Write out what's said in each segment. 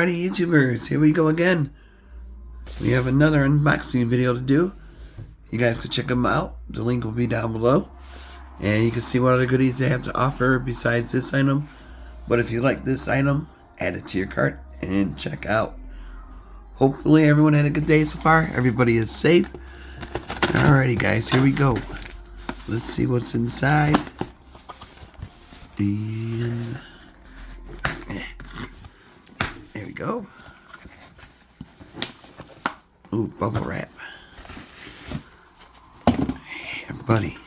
Alrighty, YouTubers, here we go again. We have another unboxing video to do. You guys can check them out. The link will be down below. And you can see what other goodies they have to offer besides this item. But if you like this item, add it to your cart and check out. Hopefully everyone had a good day so far. Everybody is safe. Alrighty guys, here we go. Let's see what's inside. And there we go. Ooh, bubble wrap. Hey, buddy.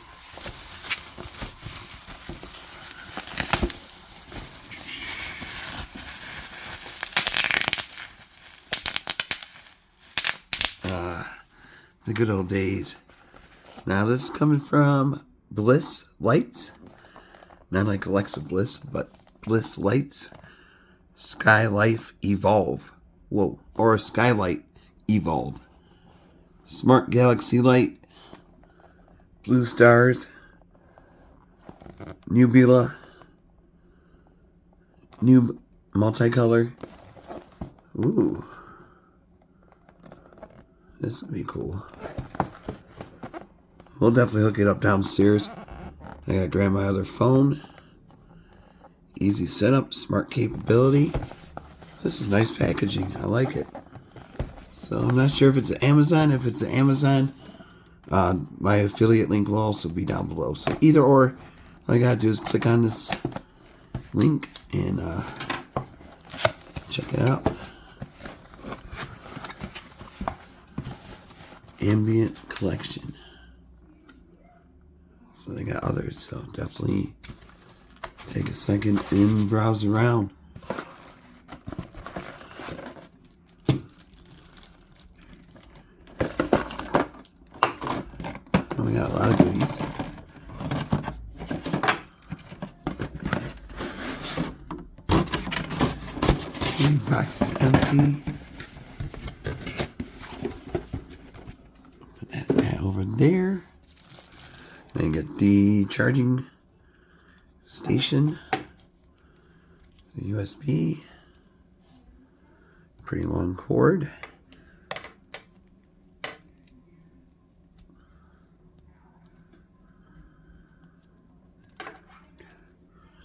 The good old days. Now this is coming from BlissLights. Not like Alexa Bliss, but BlissLights Sky Lite Evolve. Whoa, or Sky Lite Evolve. Smart Galaxy Light. Blue stars. Nebula. New multicolor. Ooh. This would be cool. We'll definitely hook it up downstairs. I gotta grab my other phone. Easy setup, smart capability. This is nice packaging. I like it. So I'm not sure if it's Amazon. If it's Amazon, my affiliate link will also be down below. So either or, all I gotta do is click on this link and check it out. Ambient collection. So they got others, so definitely take a second and browse around. Oh, we got a lot of goodies. The box is empty. Put that over there. Then get the charging station, the USB, pretty long cord.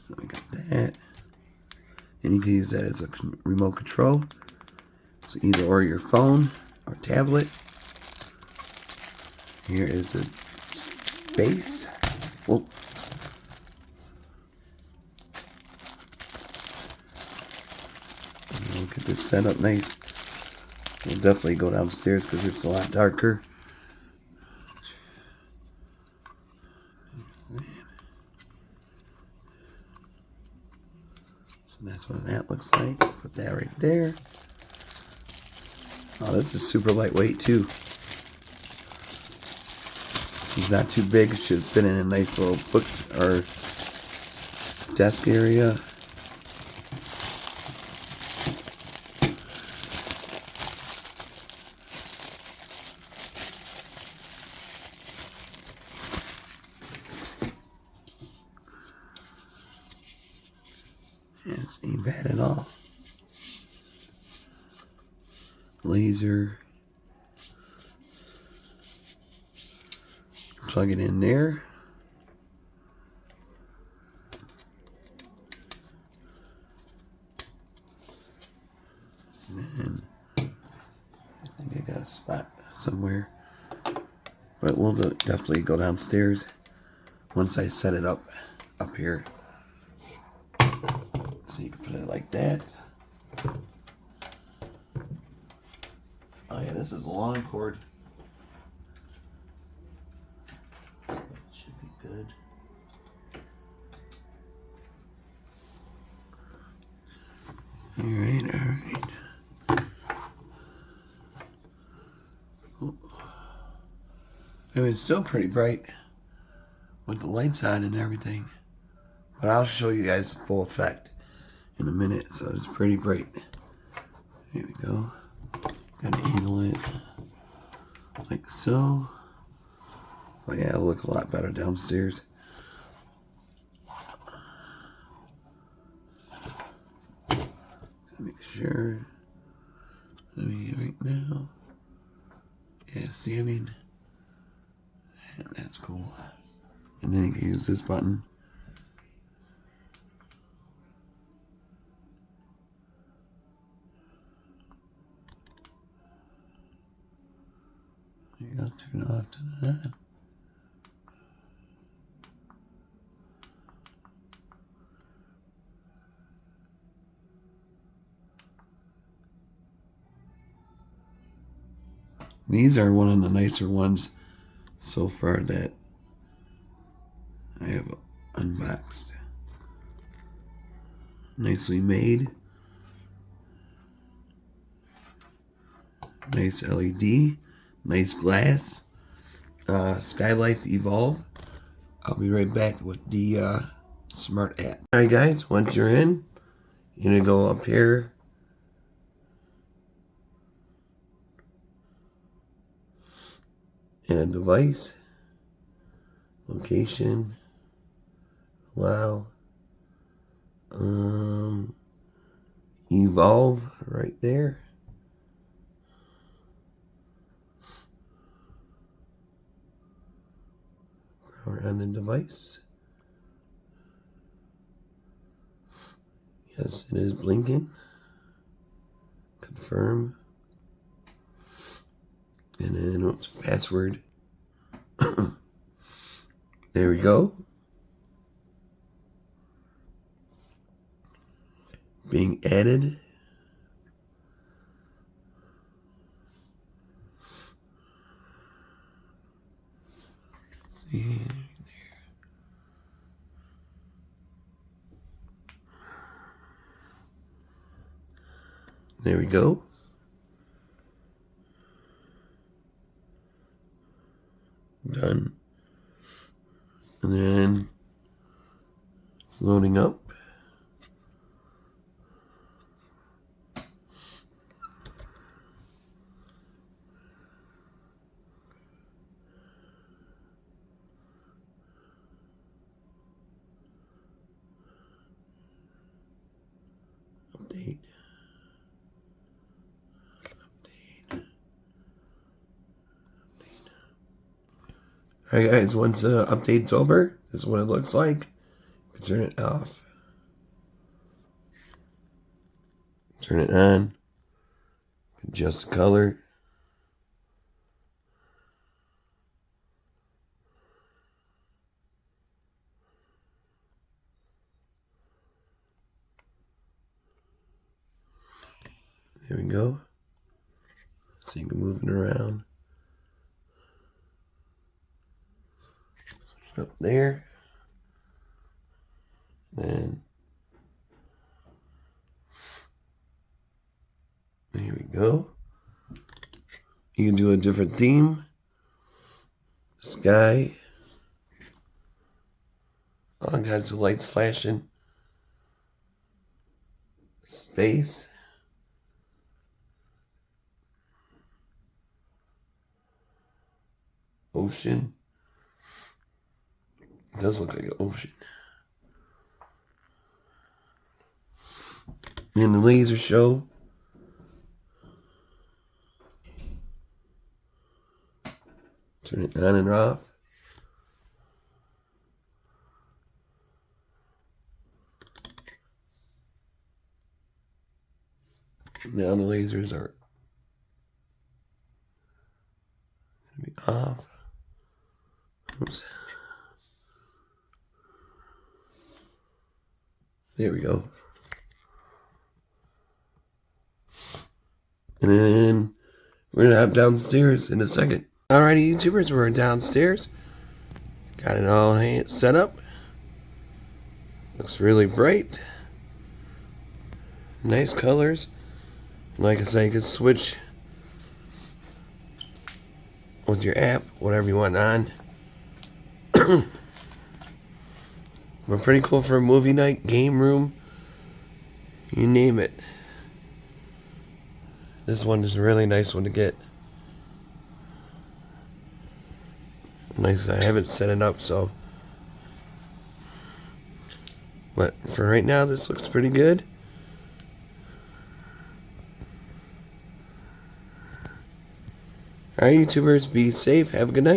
So I got that. And you can use that as a remote control. So either or your phone or tablet. Here is a base. Whoa. We'll get this set up nice. We'll definitely go downstairs because it's a lot darker. So that's what that looks like. Put that right there. Oh, this is super lightweight too. It's not too big. It should fit in a nice little book or desk area. It's ain't bad at all. Laser. Plug it in there. And I think I got a spot somewhere. But we'll definitely go downstairs once I set it up here. So you can put it like that. Oh yeah, this is a long cord. Should be good. Alright, alright. Oh. I mean, it's still pretty bright with the lights on and everything. But I'll show you guys the full effect in a minute. So it's pretty bright. There we go. Gotta angle it like so. Oh yeah, it'll look a lot better downstairs. Make sure. I mean, right now. Yeah, see, I mean, that's cool. And then you can use this button. There you go, turn it off to that. These are one of the nicer ones so far that I have unboxed. Nicely made. Nice LED. Nice glass. Sky Lite Evolve. I'll be right back with the smart app. Alright guys, once you're in, you're going to go up here. And device. Location. Allow. Evolve right there. Power on the device. Yes, it is blinking. Confirm. And then oops, password. There we go. Being added. See there we go. Done. And then it's loading up. Update. Alright guys, once the update's over, this is what it looks like. Turn it off. Turn it on. Adjust the color. There we go. So you can move it around. Up there. And there we go. You can do a different theme. Sky. All kinds of lights flashing. Space. Ocean. It does look like an ocean. And the laser show. Turn it on and off. Now the lasers are going to be off. Oops. There we go. And then we're going to have downstairs in a second. Alrighty, YouTubers, we're downstairs. Got it all set up. Looks really bright. Nice colors. Like I said, you can switch with your app, whatever you want on. But pretty cool for a movie night, game room, you name it. This one is a really nice one to get. Nice, I haven't set it up, so. But for right now, this looks pretty good. Alright, YouTubers, be safe. Have a good night.